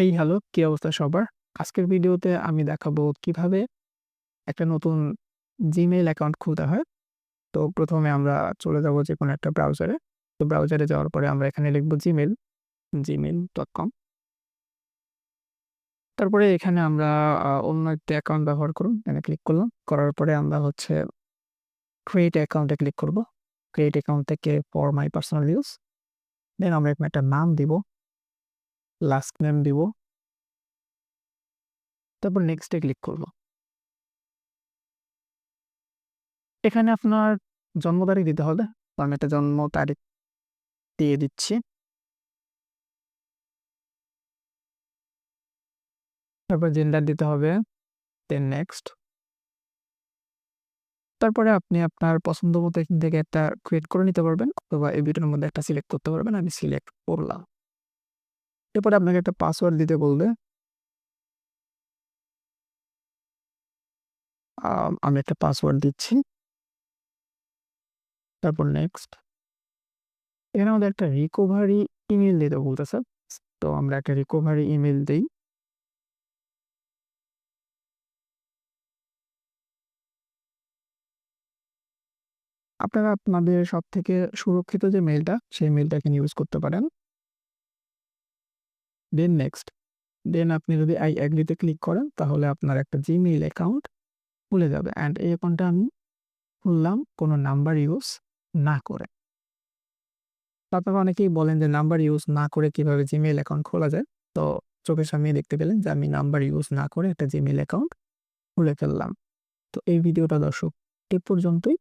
এই হ্যালো, কি অবস্থা সবার? আজকের ভিডিওতে আমি দেখাবো কিভাবে একটা নতুন Gmail অ্যাকাউন্ট খুলতে হয়। তো ১ম এ আমরা চলে যাবো যেকোনো একটা ব্রাউজারে। তো ব্রাউজারে যাওয়ার পরে আমরা এখানে লিখব Gmail, gmail.com। তারপরে এখানে আমরা অন্য একটি অ্যাকাউন্ট ব্যবহার করুন। এখানে ক্লিক করলাম। করার পরে আমরা হচ্ছে ক্রিয়েট অ্যাকাউন্ট এ ক্লিক করব। ক্রিয়েট অ্যাকাউন্ট থেকে ফর মাই পার্সোনাল ইউজ। দেন আমরা এখানে একটা নাম দিব, লাস্ট নেম দিব। তারপর নেক্সট এ ক্লিক করব। এখানে আপনার জন্ম তারিখ দিতে হবে। তো আমি একটা জন্ম তারিখ দিয়ে দিচ্ছি। তারপর জেন্ডার দিতে হবে। Then next. তারপরে আপনি আপনার পছন্দ মতো এখান থেকে একটা ক্রিয়েট করে নিতে পারবেন অথবা এই দুটোর মধ্যে একটা সিলেক্ট করতে পারবেন। আমি সিলেক্ট করলাম। এরপরে আপনাকে একটা পাসওয়ার্ড দিতে বলবে। আমি একটা পাসওয়ার্ড দিচ্ছি। তারপর নেক্সট। এখানে আমাদের একটা রিকভারি ইমেইল দিতে বলতেছে। তো আমরা একটা রিকভারি ইমেইল দেই। আপনারা আপনাদের সবথেকে সুরক্ষিত যে মেইলটা, সেই মেইলটা এখানে ইউজ করতে পারেন। দেন নেক্সট। দেন আপনি যদি আই এগ্রি তে ক্লিক করেন তাহলে আপনার একটা Gmail অ্যাকাউন্ট খুলে যাবে। অ্যান্ড এই অ্যাকাউন্টটা আমি খুললাম কোনো নাম্বার ইউজ না করে। তো আপনারা অনেকেই বলেন যে নাম্বার ইউজ না করে কিভাবে Gmail অ্যাকাউন্ট খোলা যায়। তো চোখের সামনেই দেখতে পেলেন যে আমি নাম্বার ইউজ না করে একটা Gmail অ্যাকাউন্ট খুলে ফেললাম। তো এই ভিডিওটা দর্শক এ পর্যন্তই।